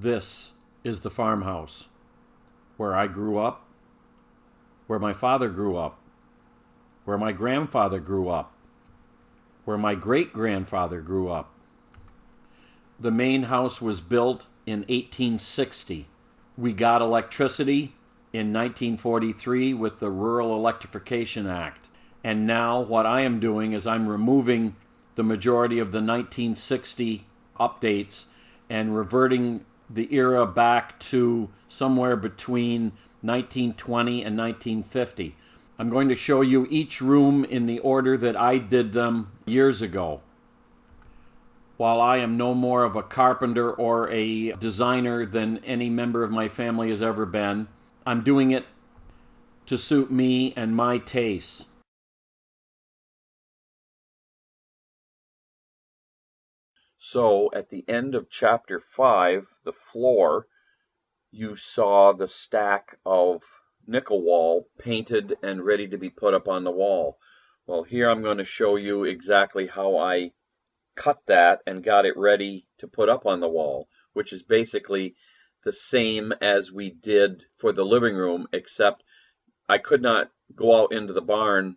This is the farmhouse where I grew up, where my father grew up, where my grandfather grew up, where my great-grandfather grew up. The main house was built in 1860. We got electricity in 1943 with the Rural Electrification Act. And now what I am doing is I'm removing the majority of the 1960 updates and reverting the era back to somewhere between 1920 and 1950. I'm going to show you each room in the order that I did them years ago. While I am no more of a carpenter or a designer than any member of my family has ever been, I'm doing it to suit me and my tastes. So at the end of chapter 5, the floor, you saw the stack of nickel wall painted and ready to be put up on the wall. Well, here I'm going to show you exactly how I cut that and got it ready to put up on the wall, which is basically the same as we did for the living room, except I could not go out into the barn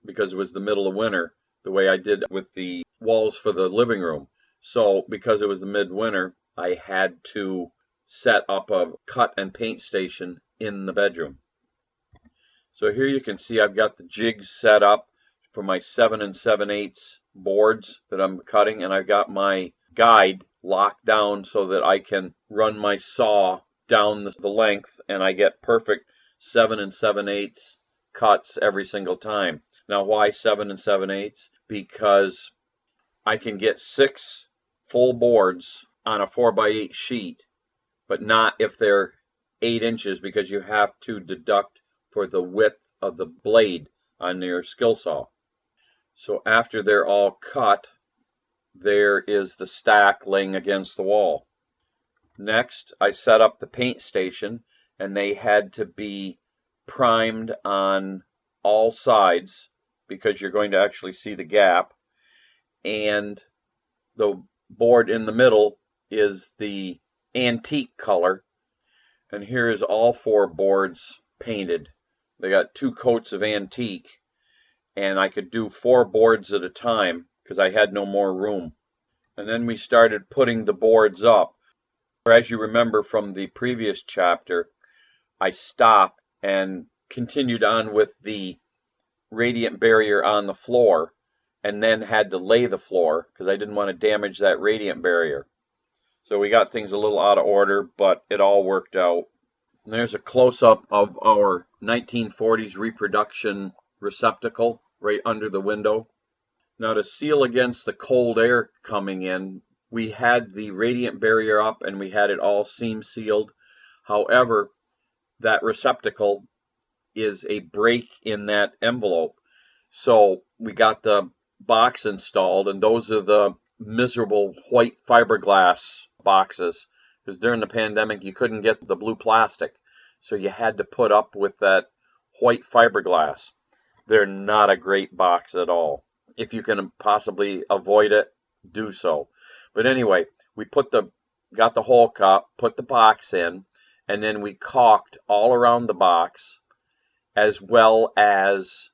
because it was the middle of winter the way I did with the walls for the living room. So because it was the midwinter, I had to set up a cut and paint station in the bedroom. So here you can see I've got the jigs set up for my 7 7/8 boards that I'm cutting, and I've got my guide locked down so that I can run my saw down the length and I get perfect 7 7/8 cuts every single time. Now why 7 7/8? Because I can get 6 full boards on a 4x8 sheet, but not if they're 8 inches, because you have to deduct for the width of the blade on your skill saw. So after they're all cut, there is the stack laying against the wall. Next, I set up the paint station, and they had to be primed on all sides because you're going to actually see the gap. And the board in the middle is the antique color, and here is all 4 boards painted. They got 2 coats of antique, and I could do 4 boards at a time because I had no more room. And then we started putting the boards up. As you remember from the previous chapter, I stopped and continued on with the radiant barrier on the floor, and then had to lay the floor because I didn't want to damage that radiant barrier. So we got things a little out of order, but it all worked out. And there's a close-up of our 1940s reproduction receptacle right under the window. Now, to seal against the cold air coming in, we had the radiant barrier up and we had it all seam sealed. However, that receptacle is a break in that envelope. So we got the box installed, and those are the miserable white fiberglass boxes, because during the pandemic you couldn't get the blue plastic, so you had to put up with that white fiberglass. They're not a great box at all. If you can possibly avoid it, do so. But anyway, we got the hole cut, put the box in, and then we caulked all around the box, as well as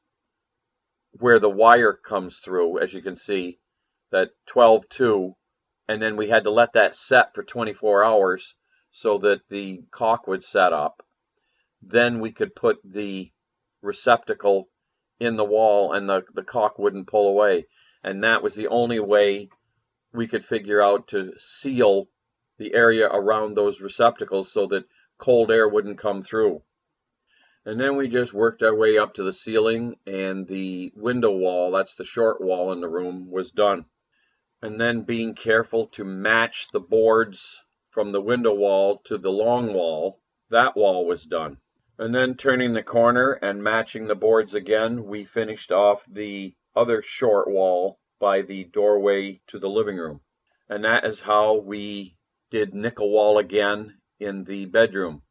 where the wire comes through, as you can see, that 12-2, and then we had to let that set for 24 hours so that the caulk would set up. Then we could put the receptacle in the wall and the caulk wouldn't pull away. And that was the only way we could figure out to seal the area around those receptacles so that cold air wouldn't come through. And then we just worked our way up to the ceiling, and the window wall, that's the short wall in the room, was done. And then being careful to match the boards from the window wall to the long wall, that wall was done. And then turning the corner and matching the boards again, we finished off the other short wall by the doorway to the living room. And that is how we did nickel wall again in the bedroom.